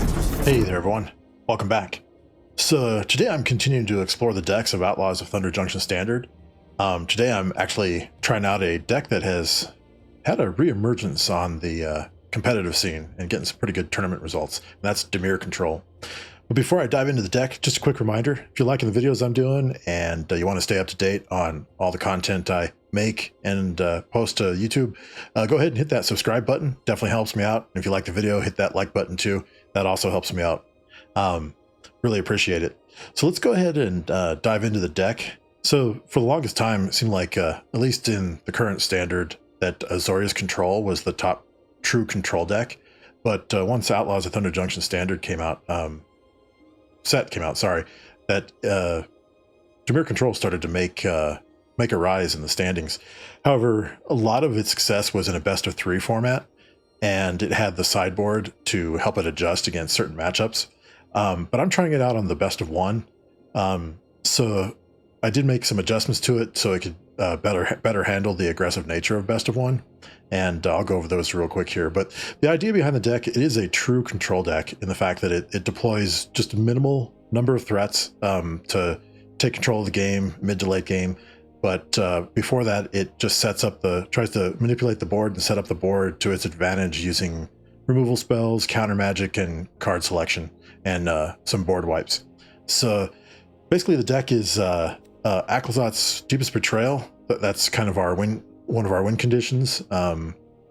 Hey there everyone, welcome back. So today I'm continuing to explore the decks of Outlaws of Thunder Junction Standard. Today I'm actually trying out a deck that has had a re-emergence on the competitive scene and getting some pretty good tournament results, and that's Dimir Control. But before I dive into the deck, just a quick reminder, if you're liking the videos I'm doing and you want to stay up to date on all the content I make and post to YouTube, go ahead and hit that subscribe button. Definitely helps me out. And if you like the video, hit that like button too. That also helps me out. Really appreciate it. So let's go ahead and dive into the deck. So for the longest time, it seemed like, at least in the current standard, that Azorius Control was the top true control deck. But once Outlaws of Thunder Junction Standard came out, that Dimir Control started to make a rise in the standings. However, a lot of its success was in a best of 3 format, and it had the sideboard to help it adjust against certain matchups. But I'm trying it out on the best of 1. So I did make some adjustments to it so it could better handle the aggressive nature of best of 1. And I'll go over those real quick here. But the idea behind the deck, it is a true control deck in the fact that it deploys just a minimal number of threats to take control of the game, mid to late game. But before that, it just tries to manipulate the board and set up the board to its advantage using removal spells, counter magic, and card selection, and some board wipes. So basically the deck is Aklazot's Deepest Betrayal. That's kind of one of our win conditions.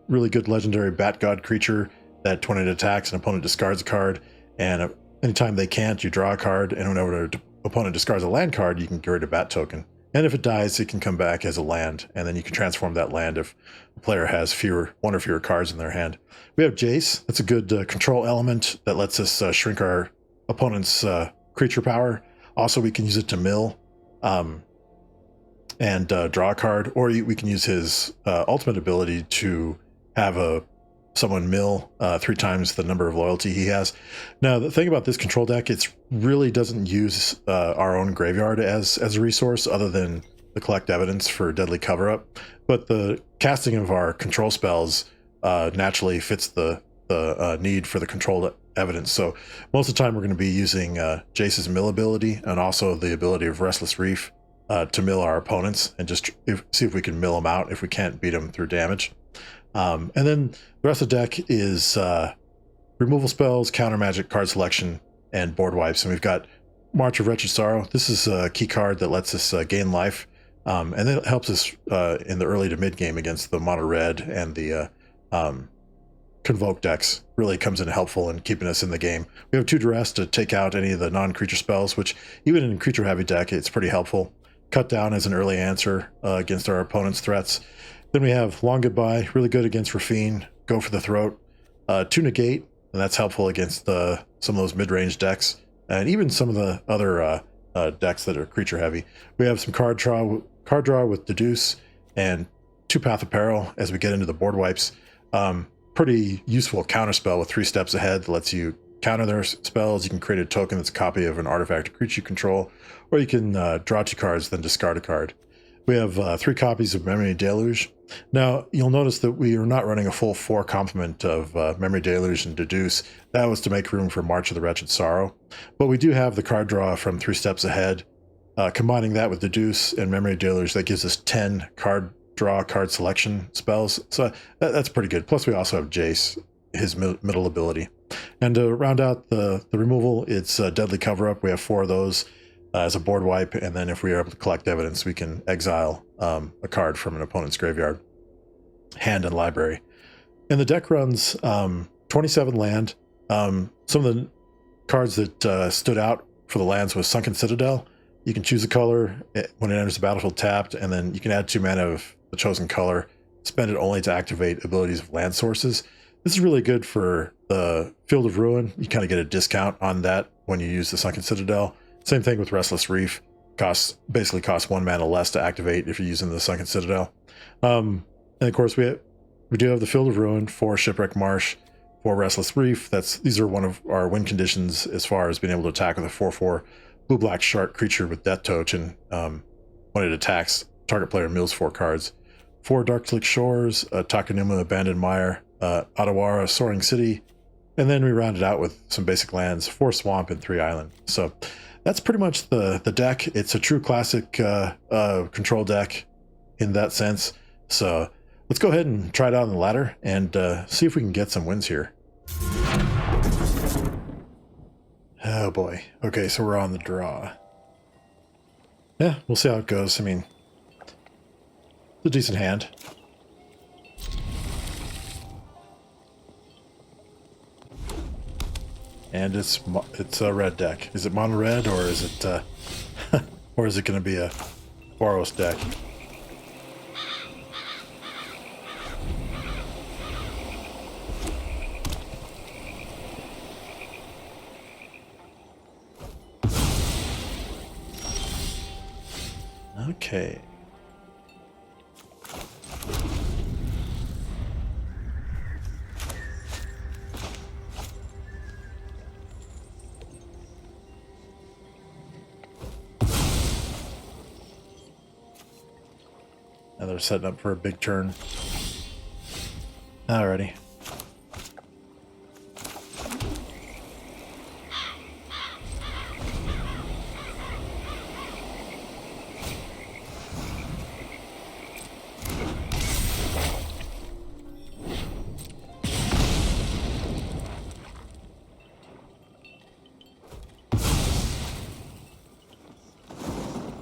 Really good legendary Bat God creature that when it attacks, an opponent discards a card, and anytime they can't, you draw a card, and whenever the opponent discards a land card, you can get rid of a Bat token. And if it dies, it can come back as a land, and then you can transform that land if the player has one or fewer cards in their hand. We have Jace. That's a good control element that lets us shrink our opponent's creature power. Also, we can use it to mill and draw a card, or we can use his ultimate ability to have someone mill 3 times the number of loyalty he has. Now, the thing about this control deck, it really doesn't use our own graveyard as a resource other than the collect evidence for deadly cover-up. But the casting of our control spells naturally fits the need for the controlled evidence. So most of the time we're going to be using Jace's mill ability and also the ability of Restless Reef to mill our opponents and just see if we can mill them out if we can't beat them through damage. And then the rest of the deck is removal spells, counter magic, card selection, and board wipes. And we've got March of Wretched Sorrow. This is a key card that lets us gain life, and then it helps us in the early to mid game against the mono red and the Convoke decks. Really comes in helpful in keeping us in the game. We have 2 Duress to take out any of the non-creature spells, which even in a creature heavy deck, it's pretty helpful. Cut Down as an early answer against our opponent's threats. Then we have Long Goodbye, really good against Rafine, Go for the Throat. 2 Negate, and that's helpful against some of those mid-range decks, and even some of the other decks that are creature heavy. We have some card draw with Deduce, and 2 Path of Peril as we get into the board wipes. Pretty useful counter spell with 3 steps ahead that lets you counter their spells. You can create a token that's a copy of an artifact or creature you control, or you can draw 2 cards, then discard a card. We have 3 copies of Memory Deluge. Now, you'll notice that we are not running a full 4 complement of Memory Deluge and Deduce. That was to make room for March of the Wretched Sorrow. But we do have the card draw from 3 steps ahead. Combining that with Deduce and Memory Deluge, that gives us 10 card draw, card selection spells. So that's pretty good. Plus, we also have Jace, his middle ability. And to round out the removal, it's Deadly Cover-Up. We have 4 of those as a board wipe, and then if we are able to collect evidence, we can exile a card from an opponent's graveyard, hand, and library. And the deck runs 27 land. Some of the cards that stood out for the lands was Sunken Citadel. You can choose a color when it enters the battlefield tapped, and then you can add 2 mana of the chosen color, spend it only to activate abilities of land sources. This is really good for the Field of Ruin. You kind of get a discount on that when you use the Sunken Citadel. Same thing with Restless Reef. Basically costs 1 mana less to activate if you're using the Sunken Citadel. And of course we do have the Field of Ruin, 4 Shipwreck Marsh, 4 Restless Reef. These are one of our win conditions as far as being able to attack with a 4/4 blue-black shark creature with Death Touch, and when it attacks, target player mills 4 cards. 4 Dark Click Shores, Takanuma Abandoned Mire, Adawara Soaring City, and then we round it out with some basic lands, 4 swamp and 3 island. So that's pretty much the deck. It's a true classic control deck in that sense. So let's go ahead and try it out on the ladder and see if we can get some wins here. Oh boy. Okay, so we're on the draw. Yeah, we'll see how it goes. I mean, it's a decent hand. And it's a red deck. Is it mono red, or is it or is it going to be a Boros deck? Okay. Now they're setting up for a big turn. Alrighty.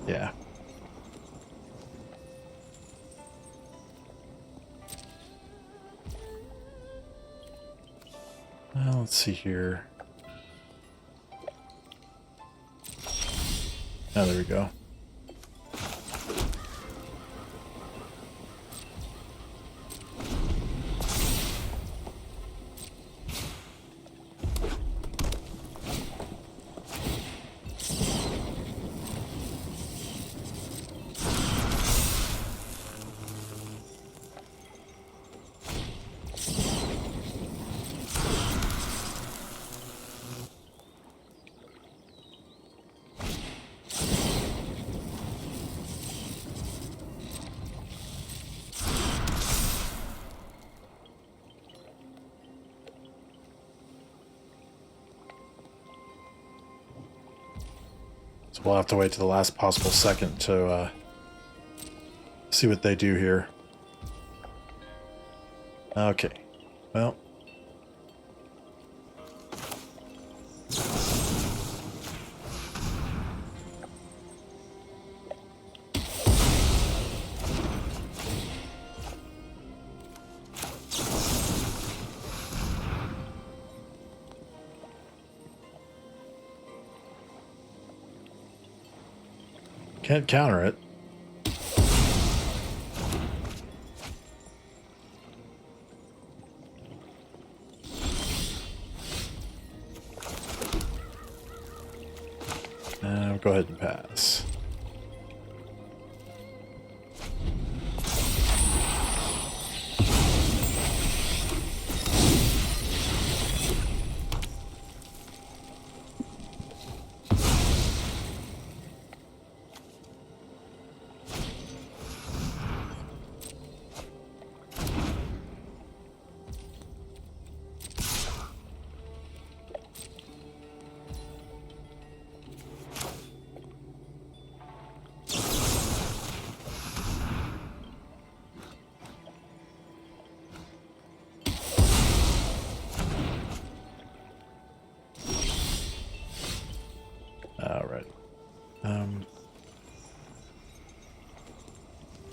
Yeah. Well, let's see here. Oh, there we go. So we'll have to wait to the last possible second to see what they do here. Okay. Well. Can't counter it. Go ahead and pass.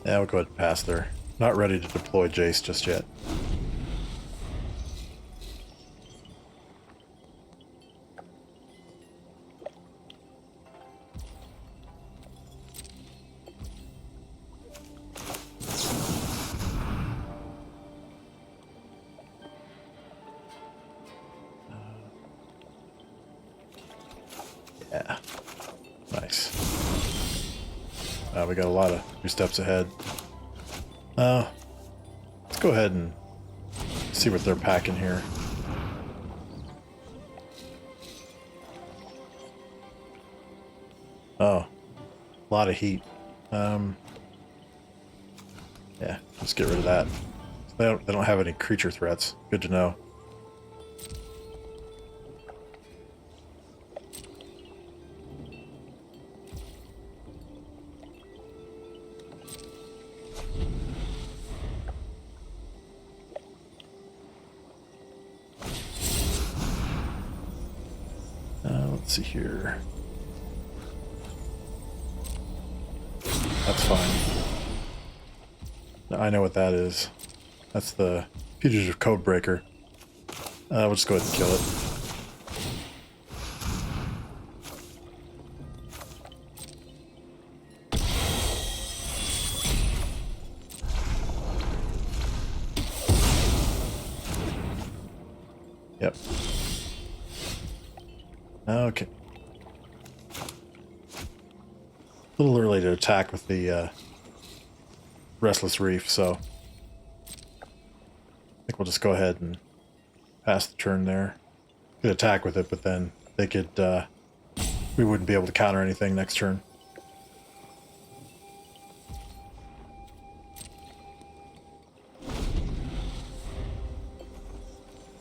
Yeah, we'll go ahead and pass there. Not ready to deploy Jace just yet. Yeah. Nice. We got a lot of 2 steps ahead. Let's go ahead and see what they're packing here. Oh, a lot of heat. Yeah, let's get rid of that. They don't have any creature threats. Good to know. Let's see here. That's fine. Now, I know what that is. That's the fugitive code breaker. We'll just go ahead and kill it. Yep. Okay. A little early to attack with the Restless Reef, so I think we'll just go ahead and pass the turn there. Could attack with it, but then they could we wouldn't be able to counter anything next turn.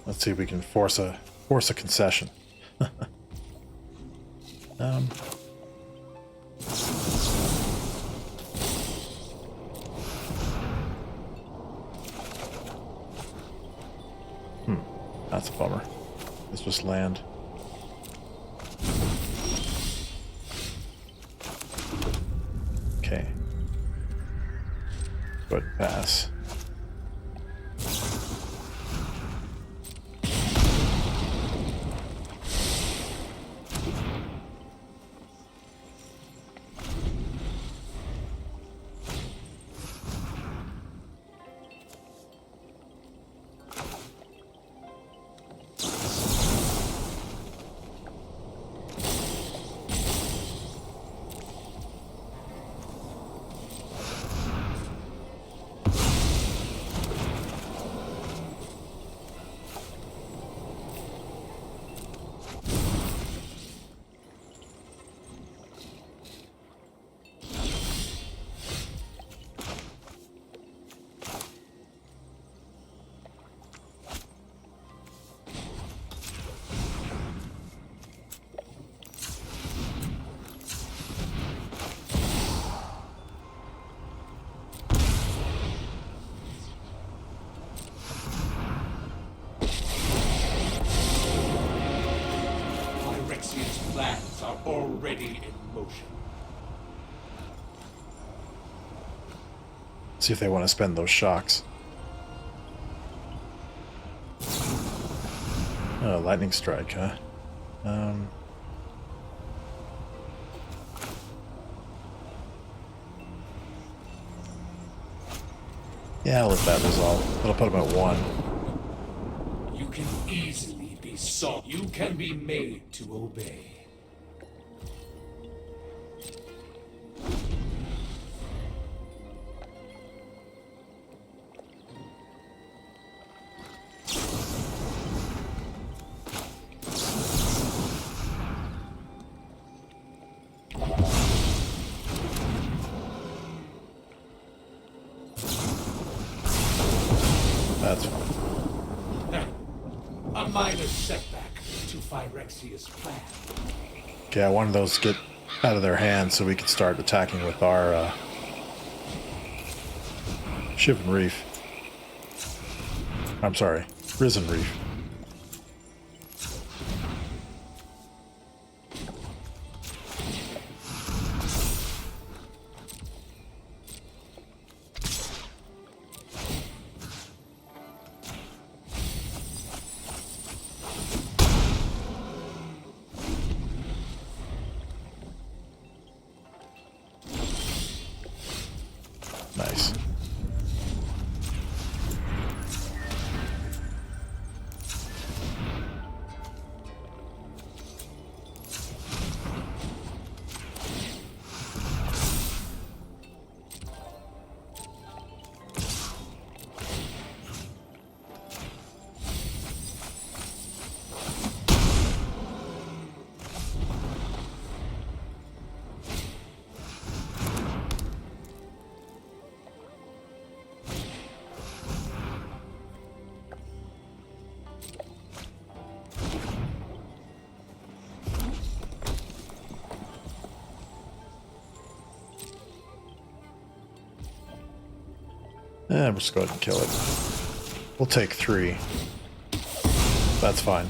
Let's see if we can force a concession. That's a bummer. Let's just land. Okay. Go ahead and pass. Plans are already in motion. See if they want to spend those shocks. Oh, lightning strike, huh? Yeah, I'll let that resolve. That'll put him at 1. You can easily be sought. You can be made to obey. That's fine. A minor setback to Phyrexia's plan. Okay, I wanted those to get out of their hands so we could start attacking with our Shivan Reef. I'm sorry, Risen Reef. Nice. We'll just go ahead and kill it. We'll take 3. That's fine.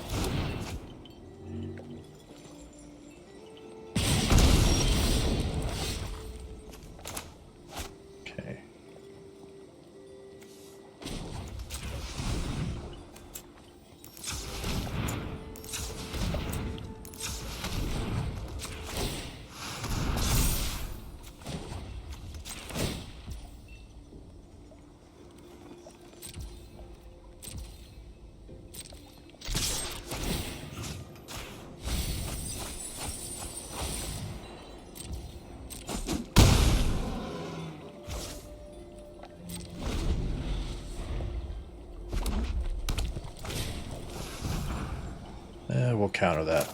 We'll counter that.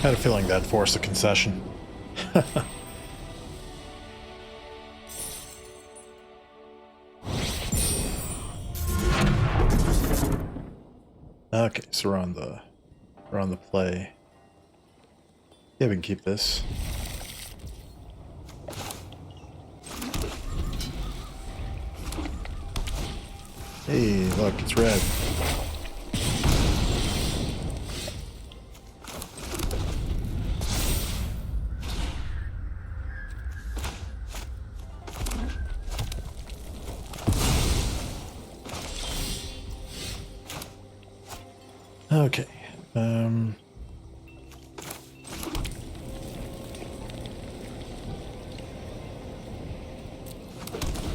Had a feeling that forced a concession. Okay, so we're on the play. Yeah, we can keep this. Hey, look, it's red. Okay.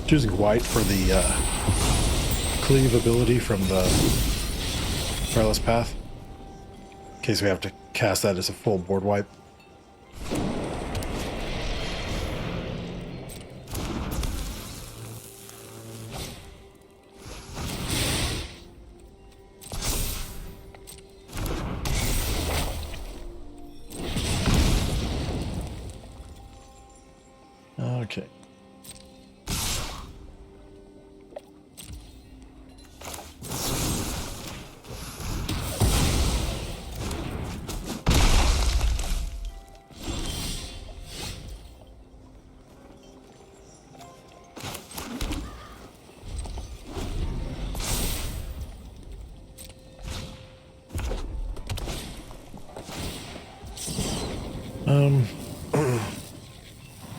Choosing white for the cleave ability from the Wireless Path, in case we have to cast that as a full board wipe. Okay.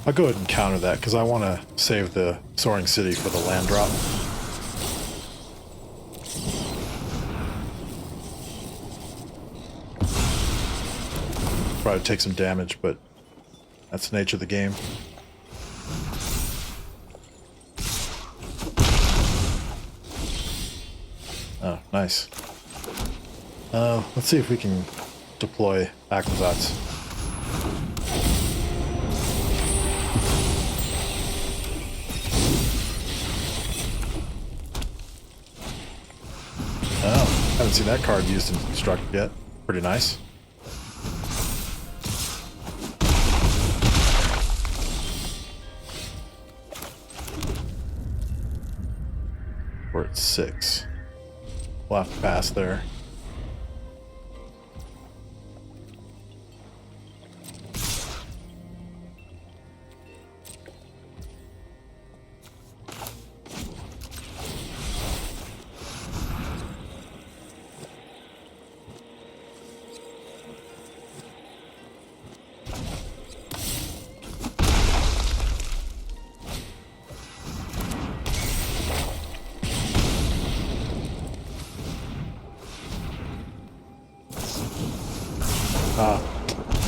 I'll go ahead and counter that because I want to save the Soaring City for the land drop. Probably take some damage, but that's the nature of the game. Oh, nice. Let's see if we can deploy Aquazats. Oh, haven't seen that card used in Construct yet. Pretty nice. We're at 6. We'll have to pass there.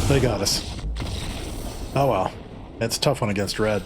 They got us. Oh well. It's a tough one against red.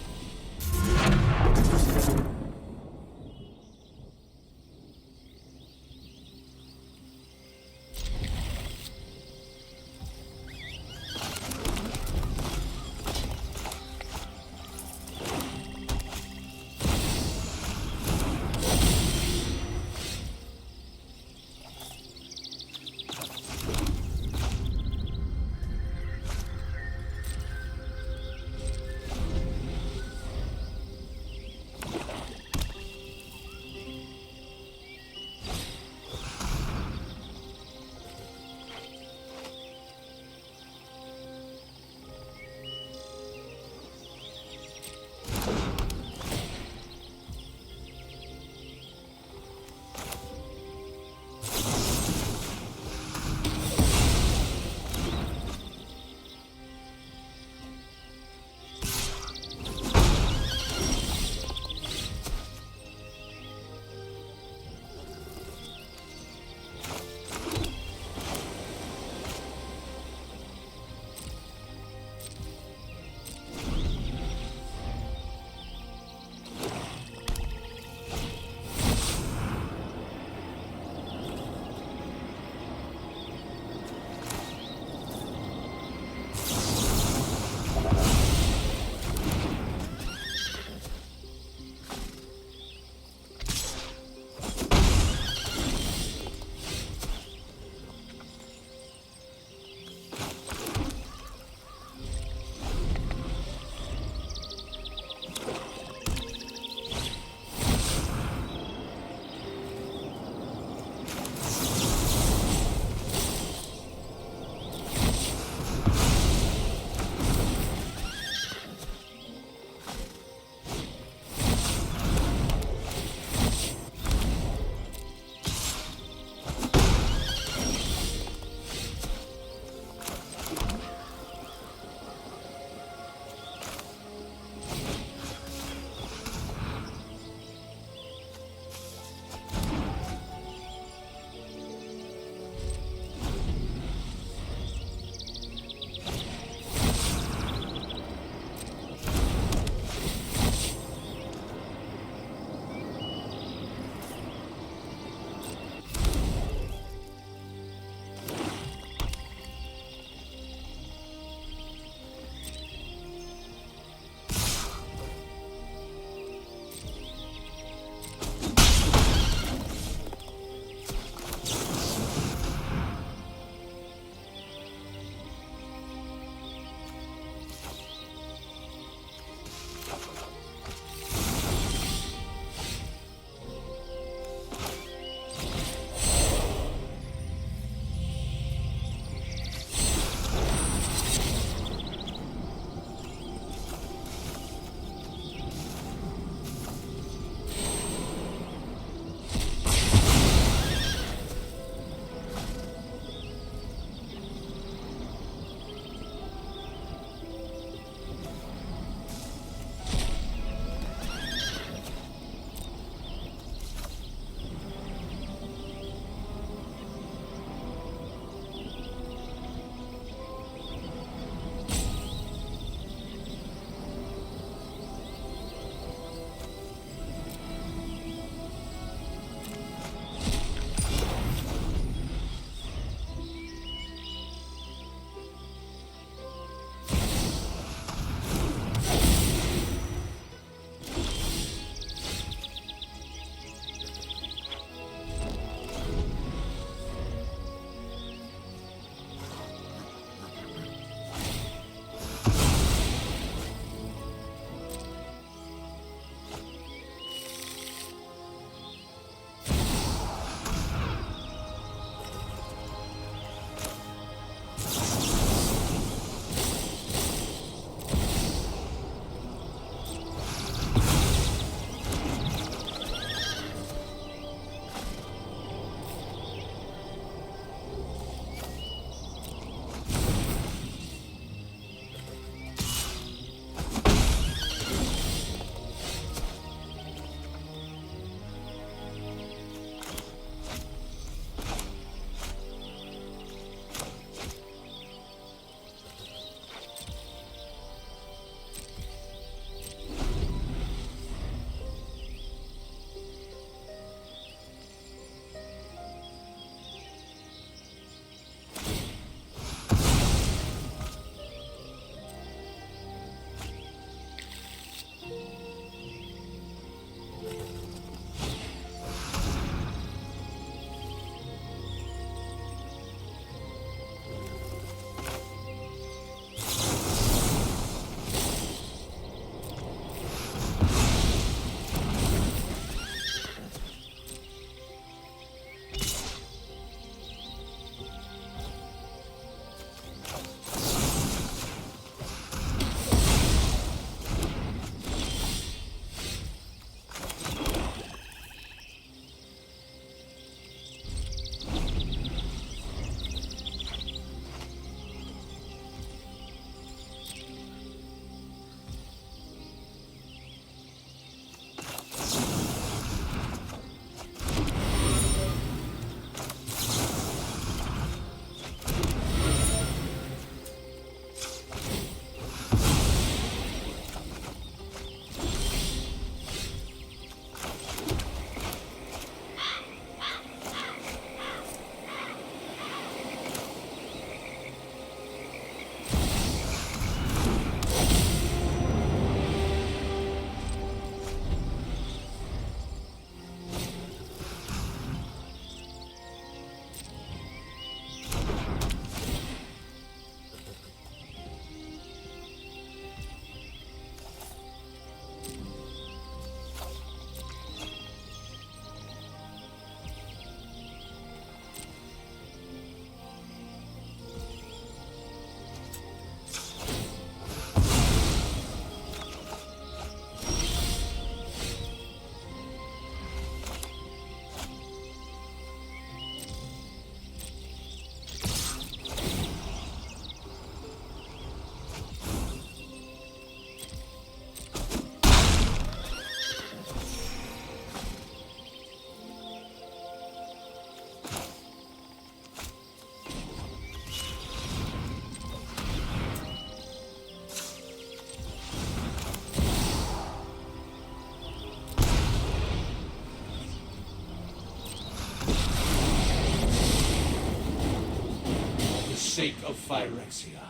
sake of Phyrexia,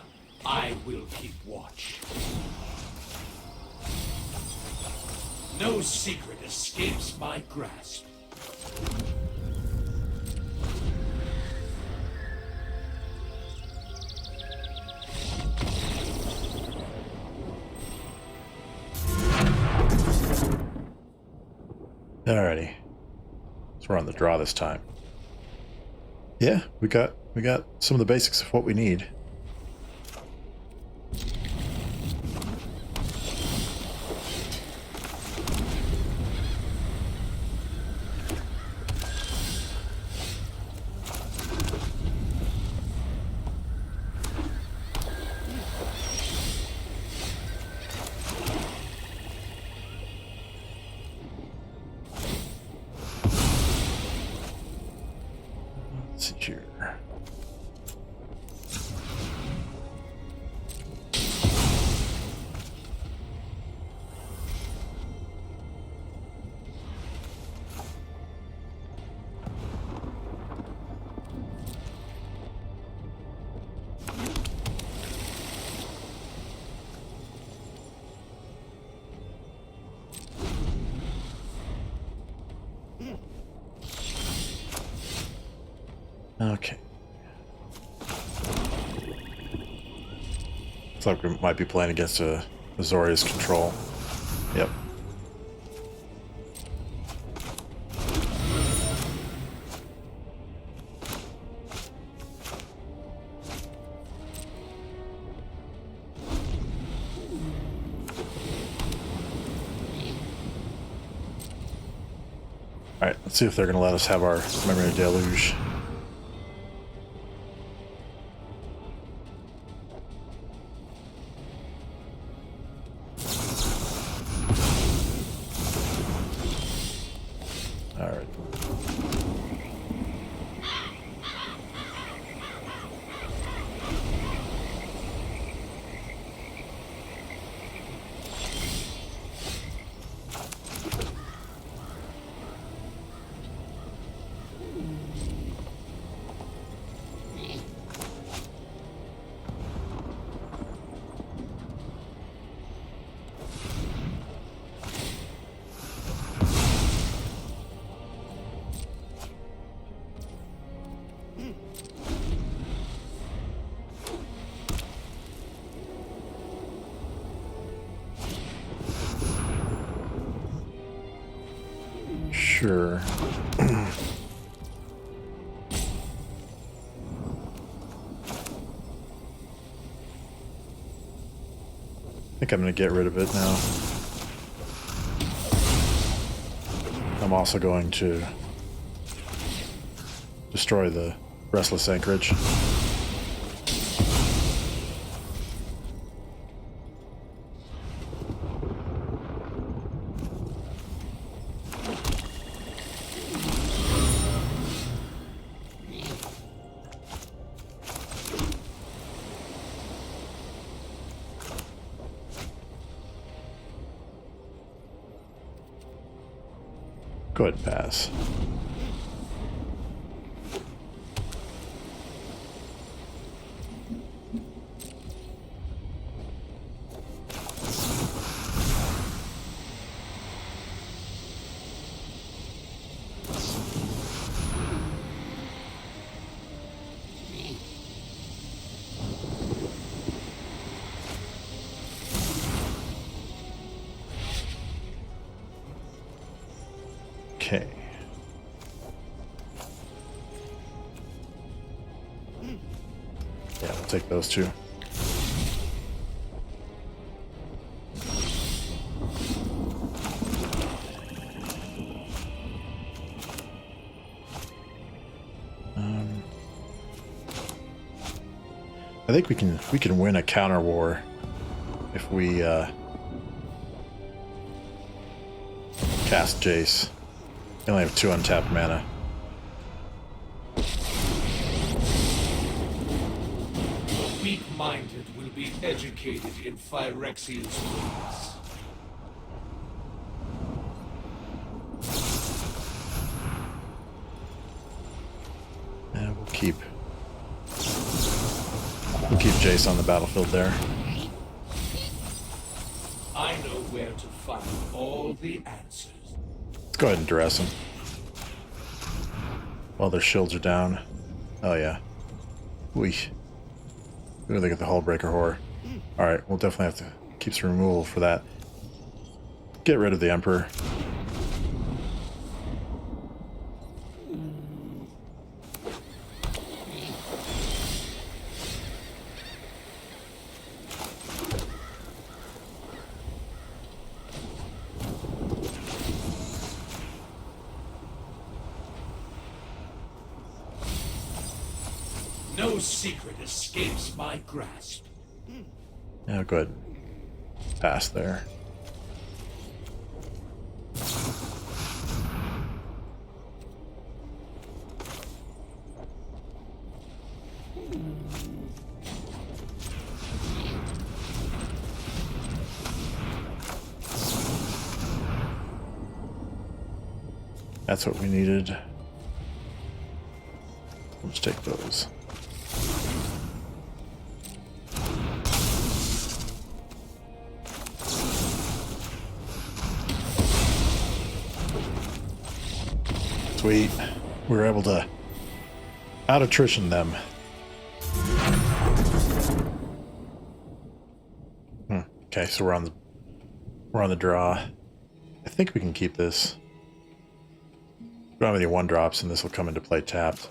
I will keep watch. No secret escapes my grasp. Alrighty. So we're on the draw this time. Yeah, we got some of the basics of what we need. Let's see here. Okay. Looks like we might be playing against a Azorius Control. Yep. Alright, let's see if they're going to let us have our Memory Deluge. Alright. Sure. I think I'm going to get rid of it now. I'm also going to destroy the Restless Anchorage. Go ahead and pass. Okay. Yeah, we'll take those two. I think we can win a counter war if we cast Jace. We only have 2 untapped mana. The weak-minded will be educated in Phyrexia's ways. Yeah, we'll keep We'll keep Jace on the battlefield there. I know where to find all the answers. Let's go ahead and duress them while their shields are down. Oh yeah. Ooh, they get the Hullbreaker Horror. Alright, we'll definitely have to keep some removal for that. Get rid of the Emperor. No secret escapes my grasp. Yeah, go ahead. Pass there. That's what we needed. Let's take those. Sweet. We were able to out-attrition them. Okay, so we're on the draw. I think we can keep this. We don't have any 1-drops, and this will come into play tapped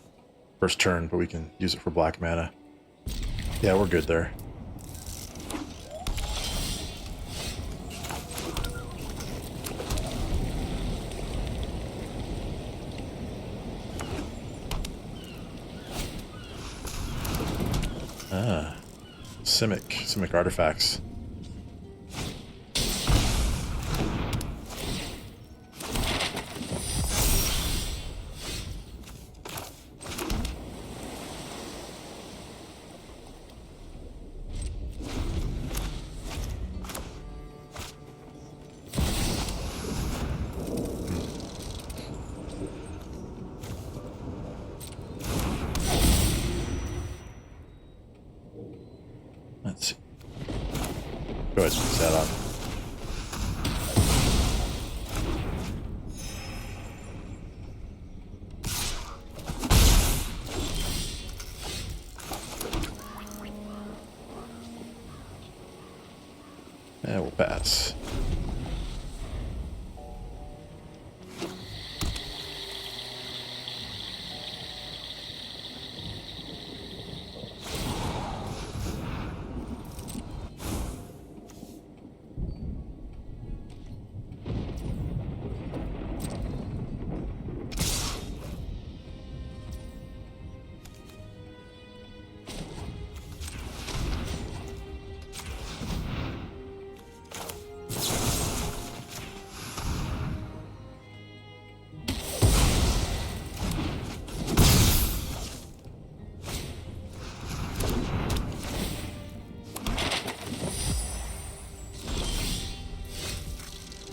first turn, but we can use it for black mana. Yeah, we're good there. Ah, Simic Artifacts. Let's see. Go ahead and pick that up. And we'll pass.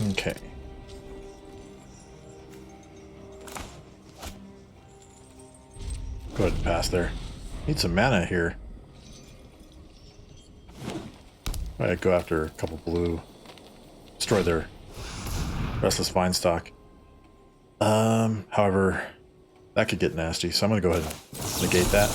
Okay. Go ahead and pass there. Need some mana here. Alright, go after a couple blue. Destroy their Restless Vinestock. However, that could get nasty, so I'm going to go ahead and negate that.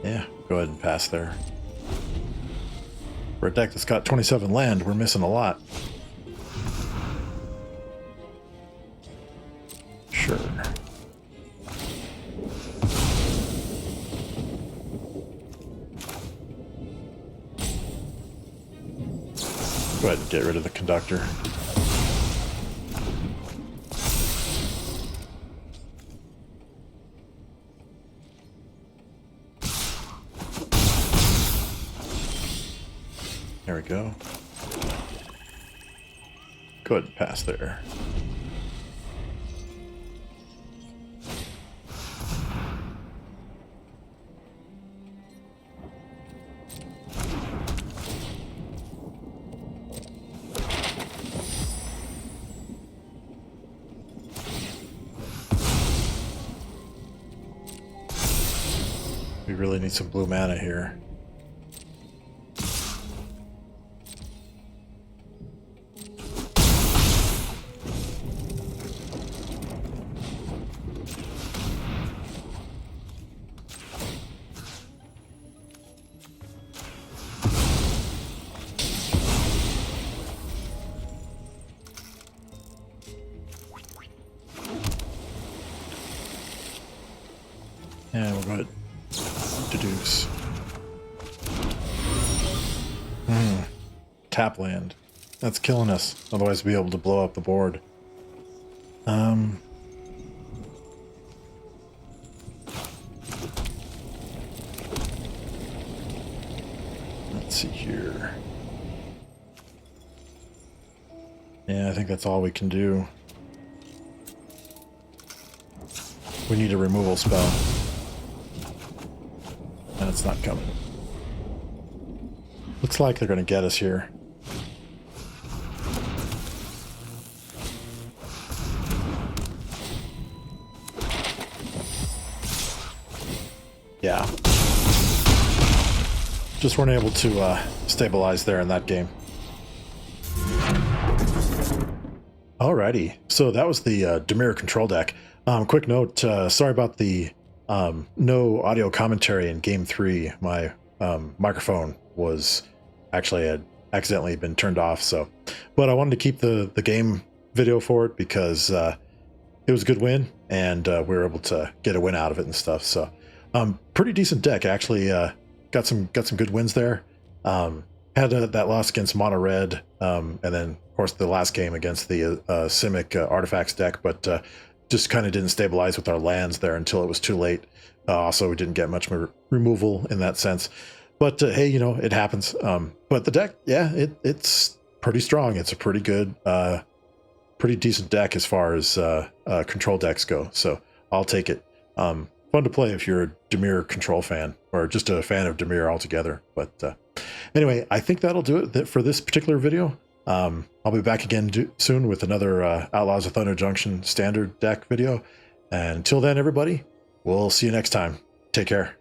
Yeah, go ahead and pass there. For a deck that's got 27 land, we're missing a lot. Sure. Go ahead and get rid of the conductor. There we go. Go ahead and pass there. We really need some blue mana here. And we'll go ahead. Deduce. Tap land. That's killing us. Otherwise, we'll be able to blow up the board. Let's see here. Yeah, I think that's all we can do. We need a removal spell. And it's not coming. Looks like they're going to get us here. Yeah. Just weren't able to stabilize there in that game. Alrighty. So that was the Dimir Control deck. Quick note, sorry about the no audio commentary in Game 3. My microphone was actually had accidentally been turned off, so. But I wanted to keep the game video for it because it was a good win, and we were able to get a win out of it and stuff. So, pretty decent deck. Actually, got some good wins there. Had that loss against Mono Red, and then of course the last game against the Simic Artifacts deck, but just kind of didn't stabilize with our lands there until it was too late. Also, we didn't get much removal in that sense. But hey, you know, it happens. But the deck, yeah, it's pretty strong. It's a pretty good, pretty decent deck as far as control decks go. So I'll take it. Fun to play if you're a Dimir Control fan or just a fan of Dimir altogether. But anyway, I think that'll do it for this particular video. I'll be back again soon with another Outlaws of Thunder Junction standard deck video. And until then, everybody, we'll see you next time. Take care.